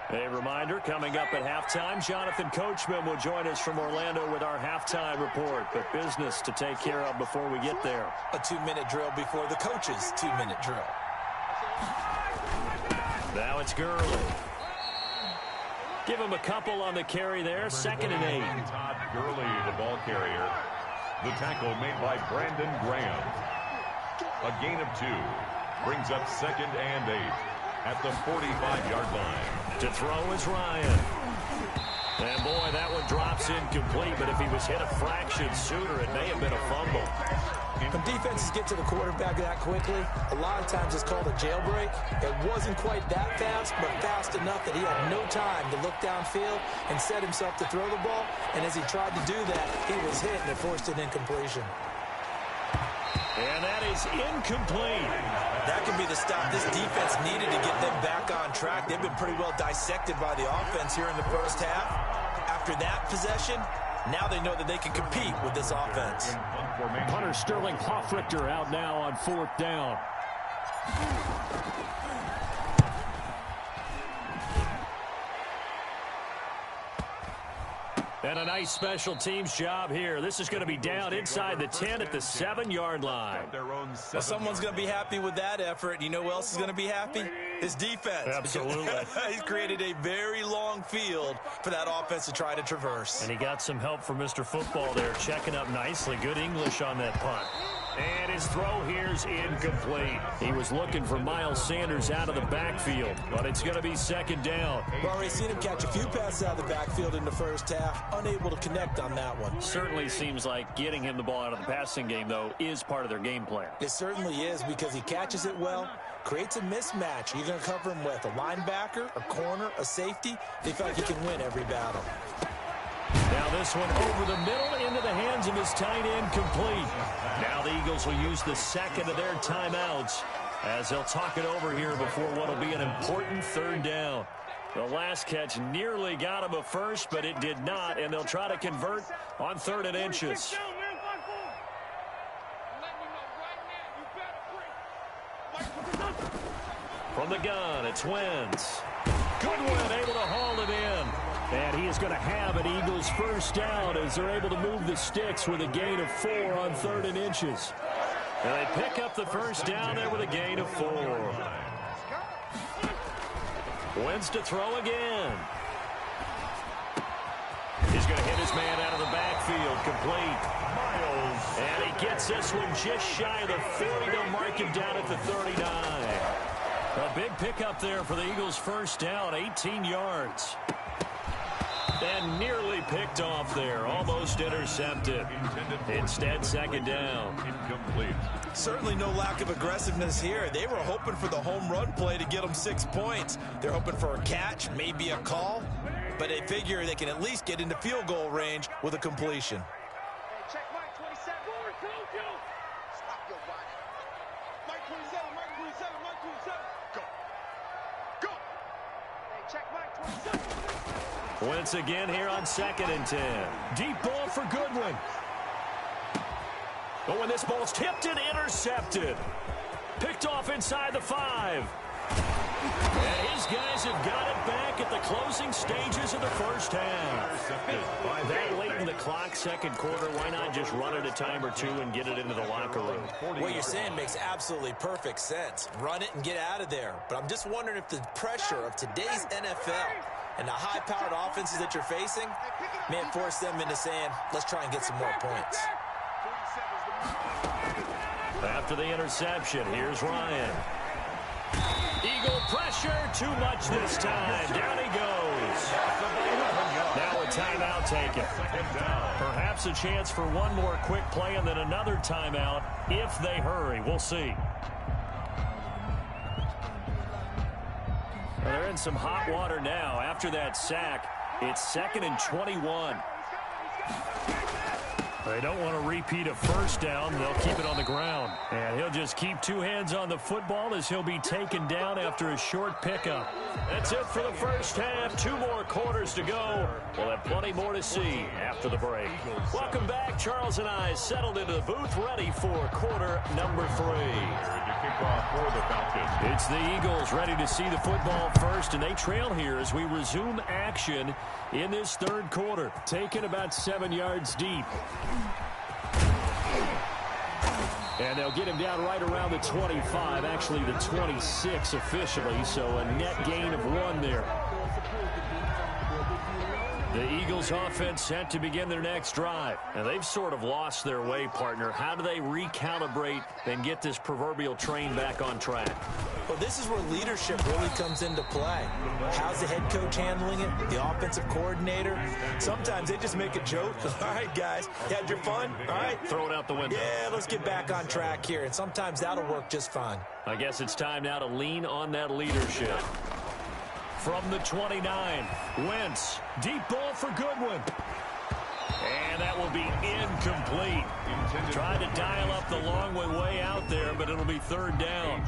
A reminder, coming up at halftime, Jonathan Coachman will join us from Orlando with our halftime report. But business to take care of before we get there. A 2-minute drill before the coach's 2-minute drill. Now it's Gurley. Give him a couple on the carry there. 2nd and 8. Todd Gurley, the ball carrier. The tackle made by Brandon Graham. A gain of 2. Brings up 2nd and 8 at the 45-yard line. To throw is Ryan. And boy, that one drops incomplete, but if he was hit a fraction sooner, it may have been a fumble. When defenses get to the quarterback that quickly, a lot of times it's called a jailbreak. It wasn't quite that fast, but fast enough that he had no time to look downfield and set himself to throw the ball. And as he tried to do that, he was hit and it forced an incompletion. And that is incomplete. That could be the stop this defense needed to get them back on track. They've been pretty well dissected by the offense here in the 1st half. After that possession, now they know that they can compete with this offense. Punter Sterling Hoffrichter out now on 4th down. And a nice special teams job here. This is going to be down inside the 10 at the 7-yard line. Well, someone's going to be happy with that effort. You know who else is going to be happy? His defense. Absolutely. He's created a very long field for that offense to try to traverse. And he got some help from Mr. Football there, checking up nicely. Good English on that punt. And his throw here's incomplete. He was looking for Miles Sanders out of the backfield, but it's going to be second down. We've already seen him catch a few passes out of the backfield in the first half. Unable to connect on that one. Certainly seems like getting him the ball out of the passing game, though, is part of their game plan. It certainly is, because he catches it well, creates a mismatch. You're going to cover him with a linebacker, a corner, a safety. They feel like he can win every battle. Now this one over the middle into the hands of his tight end, complete. Now the Eagles will use the second of their timeouts as they'll talk it over here before what will be an important third down. The last catch nearly got him a first, but it did not, and they'll try to convert on 3rd and inches. From the gun, it's Wentz. Goodwin able to haul it in. And he is going to have an Eagles first down as they're able to move the sticks with a gain of 4 on 3rd and inches. And they pick up the first down there with a gain of 4. Wentz to throw again. He's going to hit his man out of the backfield, complete. And he gets this one just shy of the 40. They'll mark him down at the 39. A big pickup there for the Eagles' first down, 18 yards. And nearly picked off there, almost intercepted. Instead, second down. Incomplete. Certainly no lack of aggressiveness here. They were hoping for the home run play to get them 6 points. They're hoping for a catch, maybe a call, but they figure they can at least get into field goal range with a completion. Check Mike 27. Stop your body. Mike 27, Mike 27, Mike 27. Go. Go. Hey, check Mike 27. Wentz again here on 2nd and 10. Deep ball for Goodwin. Oh, and this ball's tipped and intercepted. Picked off inside the 5. And his guys have got it back at the closing stages of the first half. That late in the clock, second quarter, why not just run it a time or two and get it into the locker room? What you're saying makes absolutely perfect sense. Run it and get out of there. But I'm just wondering if the pressure of today's NFL and the high-powered offenses that you're facing may force them into saying, let's try and get some more points. After the interception, here's Ryan. Eagle pressure, too much this time. Down he goes. Now a timeout taken. Perhaps a chance for one more quick play and then another timeout if they hurry. We'll see. Well, they're in some hot water now. After that sack, it's 2nd and 21. They don't want to repeat a first down. They'll keep it on the ground. And he'll just keep 2 hands on the football as he'll be taken down after a short pickup. That's it for the first half. 2 more quarters to go. We'll have plenty more to see after the break. Welcome back. Charles and I settled into the booth ready for quarter number 3. For the Falcons. It's the Eagles ready to see the football first, and they trail here as we resume action in this third quarter. Taken about 7 yards deep. And they'll get him down right around the 25, actually the 26 officially, so a net gain of 1 there. The Eagles offense set to begin their next drive. Now, they've sort of lost their way, partner. How do they recalibrate and get this proverbial train back on track? Well, this is where leadership really comes into play. How's the head coach handling it? The offensive coordinator? Sometimes they just make a joke. All right, guys, you had your fun? All right. Throw it out the window. Yeah, let's get back on track here. And sometimes that'll work just fine. I guess it's time now to lean on that leadership. From the 29, Wentz, deep ball for Goodwin. And that will be incomplete. Tried to dial up the long way out there, but it'll be 3rd down.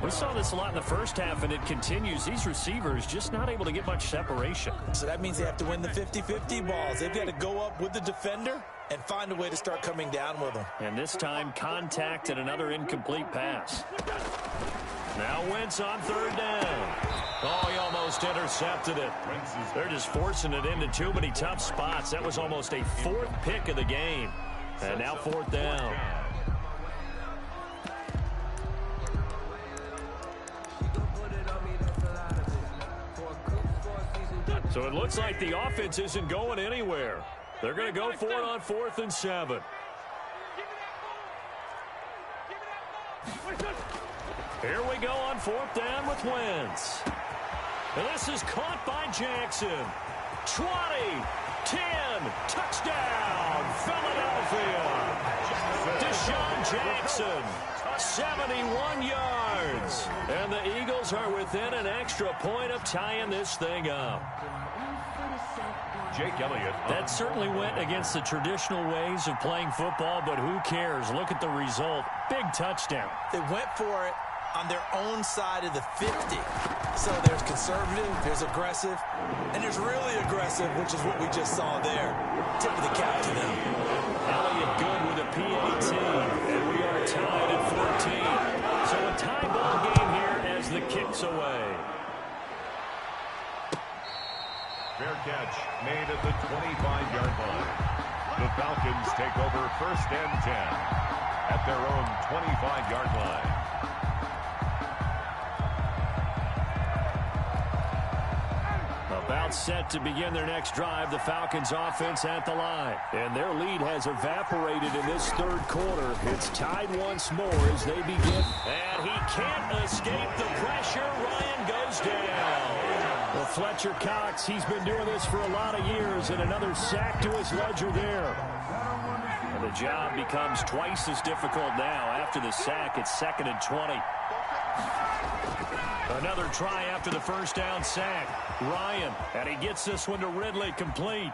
We saw this a lot in the first half, and it continues. These receivers just not able to get much separation. So that means they have to win the 50-50 balls. They've got to go up with the defender and find a way to start coming down with them. And this time, contact and another incomplete pass. Now Wentz on 3rd down. Oh, he almost intercepted it. They're just forcing it into too many tough spots. That was almost a 4th pick of the game. And now 4th down. So it looks like the offense isn't going anywhere. They're going to go for it on 4th and 7. Here we go on 4th down with Wentz. And this is caught by Jackson. 20, 10, touchdown, Philadelphia. Deshaun Jackson, 71 yards. And the Eagles are within an extra point of tying this thing up. Jake Elliott. That certainly went against the traditional ways of playing football, but who cares? Look at the result. Big touchdown. They went for it on their own side of the 50. So there's conservative, there's aggressive, and there's really aggressive, which is what we just saw there. Tip of the cap to them. Elliott good with a PAT, and we are tied at 14. So a tie ball game here as the kick's away. Fair catch made at the 25-yard line. The Falcons take over 1st and 10 at their own 25-yard line. About set to begin their next drive, the Falcons offense at the line. And their lead has evaporated in this 3rd quarter. It's tied once more as they begin. And he can't escape the pressure. Ryan goes down. Well, Fletcher Cox, he's been doing this for a lot of years, and another sack to his ledger there. And the job becomes twice as difficult now. After the sack, it's 2nd and 20. Another try after the 1st down sack. Ryan, and he gets this one to Ridley complete.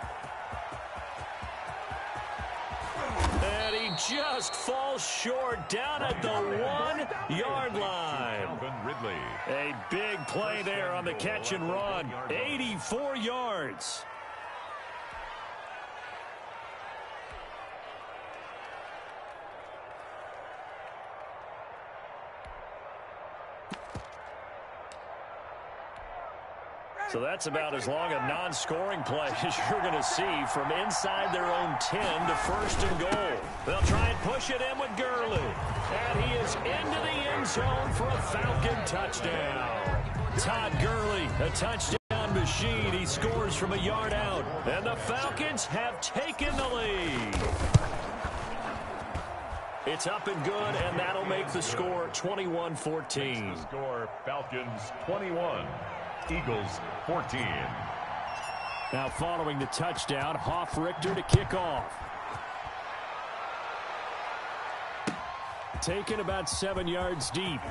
And he just falls short down at the 1-yard line. Ridley. A big play there on the catch and run. 84 yards. So that's about as long a non-scoring play as you're going to see from inside their own 10 to 1st and goal. They'll try and push it in with Gurley. And he is into the end zone for a Falcon touchdown. Todd Gurley, a touchdown machine. He scores from a yard out. And the Falcons have taken the lead. It's up and good, and that'll make the score 21-14. The score, Falcons 21. Eagles 14. Now following the touchdown, Hoff-Richter to kick off. Taken about 7 yards deep.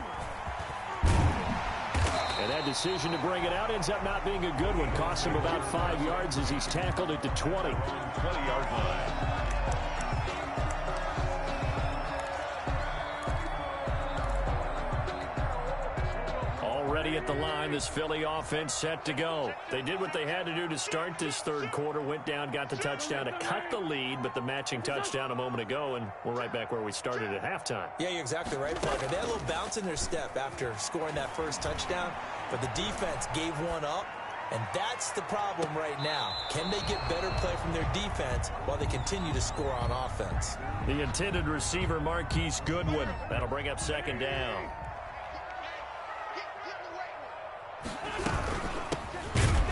And that decision to bring it out ends up not being a good one. Costs him about 5 yards as he's tackled at the 20. 20-yard line. At the line, this Philly offense set to go. They did what they had to do to start this 3rd quarter, went down, got the touchdown to cut the lead, but the matching touchdown a moment ago, and we're right back where we started at halftime. Yeah, you're exactly right, partner. They had a little bounce in their step after scoring that 1st touchdown, but the defense gave one up, and that's the problem right now. Can they get better play from their defense while they continue to score on offense? The intended receiver, Marquise Goodwin. That'll bring up 2nd down.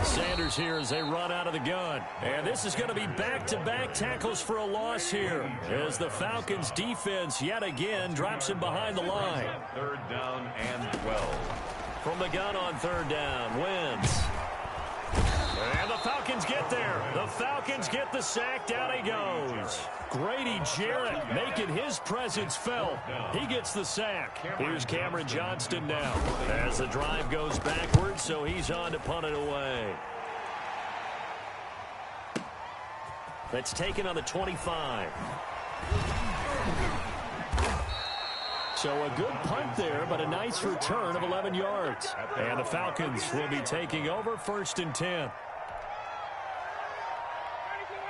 Sanders here as they run out of the gun. And this is going to be back-to-back tackles for a loss here as the Falcons defense yet again drops him behind the line. 3rd down and 12. From the gun on 3rd down, Wentz. And the Falcons get there. The Falcons get the sack. Down he goes. Grady Jarrett making his presence felt. He gets the sack. Here's Cameron Johnston now as the drive goes backwards, so he's on to punt it away. That's taken on the 25. So a good punt there, but a nice return of 11 yards. And the Falcons will be taking over 1st and 10.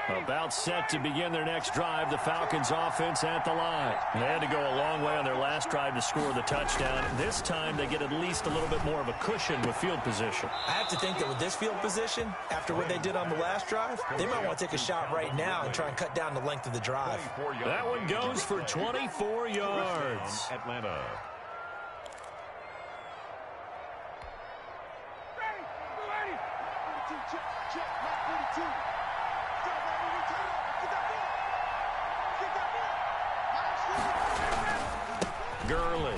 About set to begin their next drive, the Falcons offense at the line. They had to go a long way on their last drive to score the touchdown. This time they get at least a little bit more of a cushion with field position. I have to think that with this field position, after what they did on the last drive, they might want to take a shot right now and try and cut down the length of the drive. That one goes for 24 yards. Atlanta. Ready. 42, check, 42. Gurley.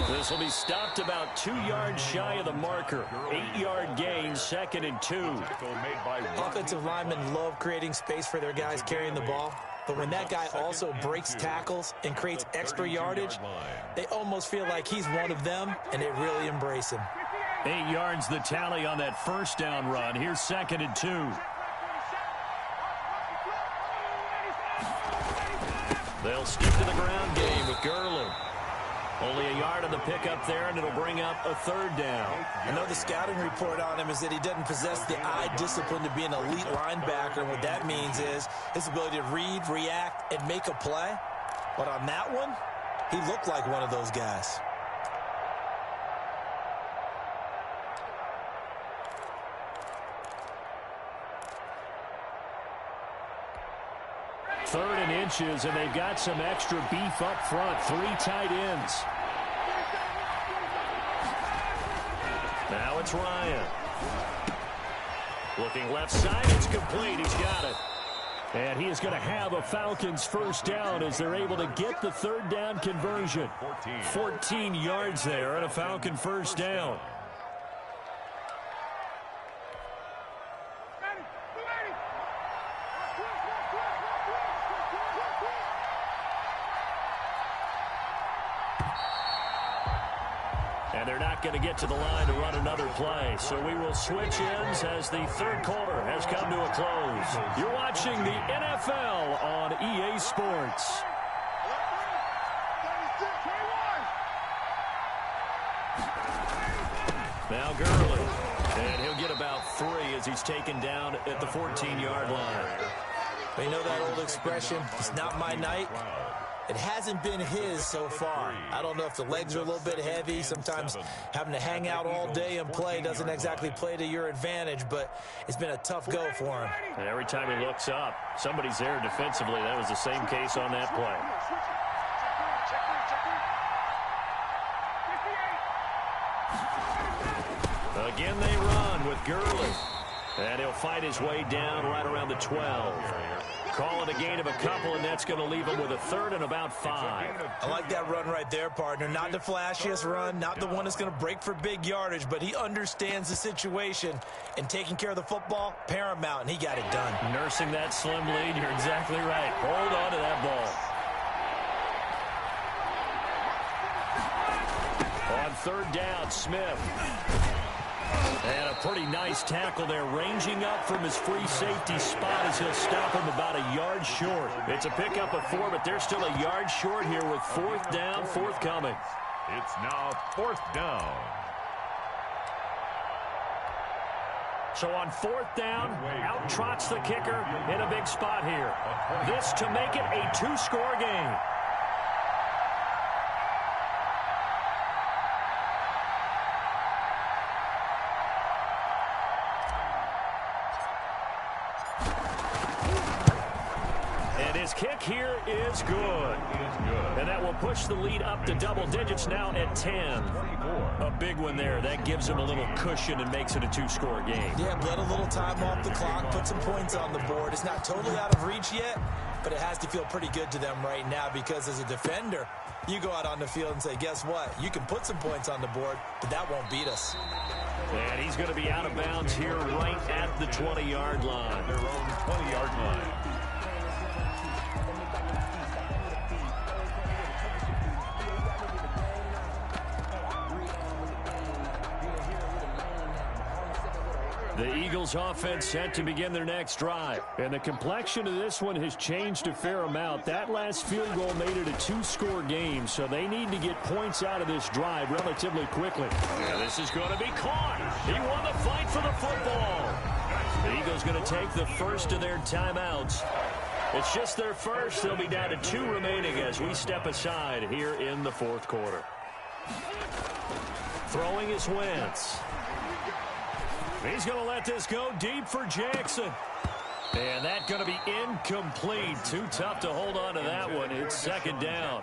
This will be stopped about 2 yards shy of the marker. 8-yard gain, 2nd and 2. Offensive linemen love creating space for their guys carrying the ball. But when that guy also breaks tackles and creates extra yardage, they almost feel like he's one of them, and they really embrace him. 8 yards the tally on that first down run. Here's 2nd and 2. They'll stick to the ground game with Gurley. Only a yard on the pickup there, and it'll bring up a 3rd down. I know the scouting report on him is that he doesn't possess the eye discipline to be an elite linebacker. And what that means is his ability to read, react, and make a play. But on that one, he looked like one of those guys. Third and inches, and they've got some extra beef up front. 3 tight ends. Now it's Ryan. Looking left side, it's complete. He's got it. And he is going to have a Falcons first down as they're able to get the 3rd down conversion. 14 yards there and a Falcon first down. And they're not going to get to the line to run another play. So we will switch ends as the 3rd quarter has come to a close. You're watching the NFL on EA Sports. Now Gurley. And he'll get about 3 as he's taken down at the 14-yard line. You know that old expression, it's not my night? It hasn't been his so far. I don't know if the legs are a little bit heavy. Sometimes having to hang out all day and play doesn't exactly play to your advantage, but it's been a tough go for him. And every time he looks up, somebody's there defensively. That was the same case on that play. Again they run with Gurley. And he'll fight his way down right around the 12. Call it a gain of a couple, and that's going to leave him with a 3rd and about 5. I like that run right there, partner. Not the flashiest run, not the one that's going to break for big yardage, but he understands the situation, and taking care of the football, paramount, and he got it done. Nursing that slim lead, you're exactly right. Hold on to that ball. On 3rd down, Smith. And a pretty nice tackle there, ranging up from his free safety spot as he'll stop him about a yard short. It's a pickup of 4, but they're still a yard short here with 4th down forthcoming. It's now 4th down. So on 4th down, out trots the kicker in a big spot here. This to make it a 2-score game. His kick here is good. And that will push the lead up to double digits now at 10. A big one there. That gives him a little cushion and makes it a 2-score game. Yeah, let a little time off the clock, put some points on the board. It's not totally out of reach yet, but it has to feel pretty good to them right now because as a defender, you go out on the field and say, guess what? You can put some points on the board, but that won't beat us. And he's going to be out of bounds here right at the 20-yard line. Their own 20-yard line. The Eagles offense set to begin their next drive. And the complexion of this one has changed a fair amount. That last field goal made it a 2-score game, so they need to get points out of this drive relatively quickly. And this is going to be caught. He won the fight for the football. The Eagles going to take the first of their timeouts. It's just their first. They'll be down to 2 remaining as we step aside here in the 4th quarter. Throwing is Wentz. He's going to let this go deep for Jackson. And that's going to be incomplete. Too tough to hold on to that one. It's 2nd down.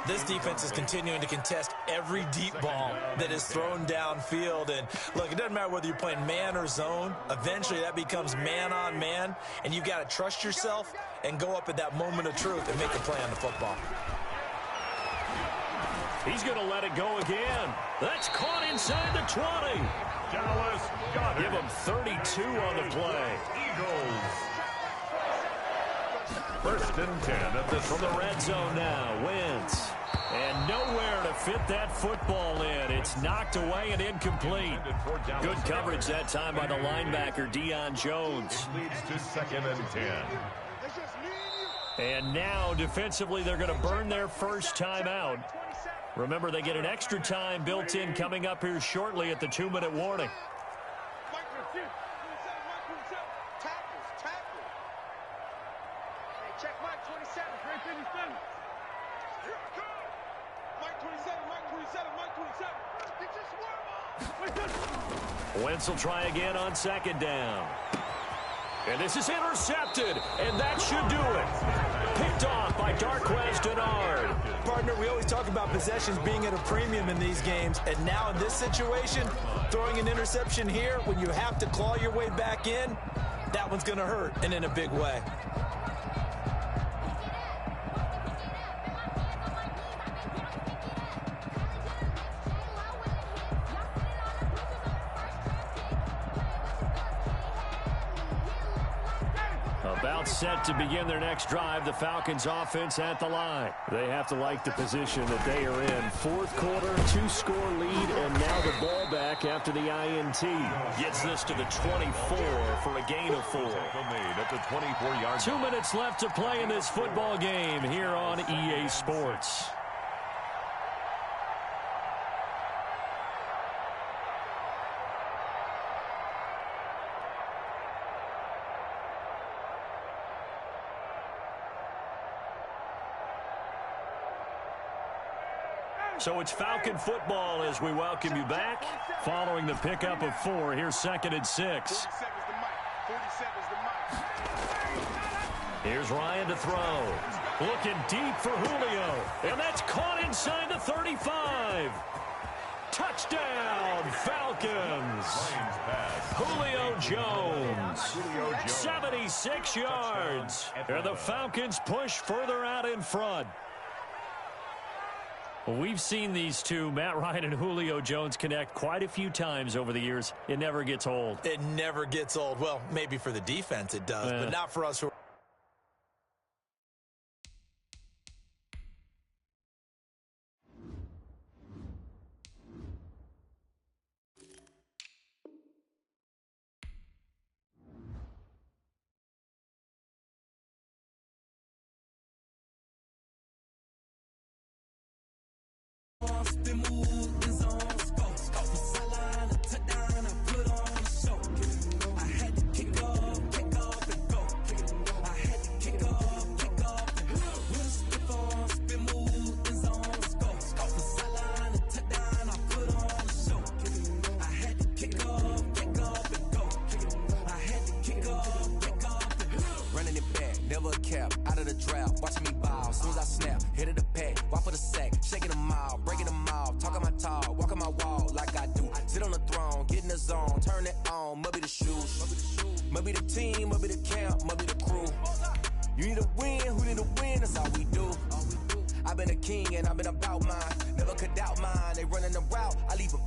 This defense is continuing to contest every deep ball that is thrown downfield. And look, it doesn't matter whether you're playing man or zone. Eventually that becomes man on man. And you've got to trust yourself and go up at that moment of truth and make a play on the football. He's going to let it go again. That's caught inside the 20. Dallas got it. Give him 32 on the play. Eagles. 1st and 10 at the From the red zone now, Wentz. And nowhere to fit that football in. It's knocked away and incomplete. Good coverage that time by the linebacker, Deion Jones. It leads to 2nd and 10. And now, defensively, they're going to burn their first time out. Remember, they get an extra time built in coming up here shortly at the 2-minute warning. Check Mike 27. Mike 27, Mike 27, Mike 27. Get your swarm on. Wentz will try again on 2nd down. And this is intercepted, and that should do it. Picked off by Darquez Denard. Partner, we always talk about possessions being at a premium in these games, and now in this situation, throwing an interception here when you have to claw your way back in, that one's going to hurt, and in a big way. About set to begin their next drive, the Falcons offense at the line. They have to like the position that they are in. 4th quarter, 2-score lead, and now the ball back after the INT. Gets this to the 24 for a gain of 4. Made at the 24-yard. 2 minutes left to play in this football game here on EA Sports. So it's Falcon football as we welcome you back. Following the pickup of 4, here's 2nd and 6. Here's Ryan to throw. Looking deep for Julio. And that's caught inside the 35. Touchdown, Falcons. Julio Jones. 76 yards. And the Falcons push further out in front. Well, we've seen these two, Matt Ryan and Julio Jones, connect quite a few times over the years. It never gets old. It never gets old. Well, maybe for the defense it does, but not for us who I've been a king and I've been about mine. Never could doubt mine. They running the route, I leave them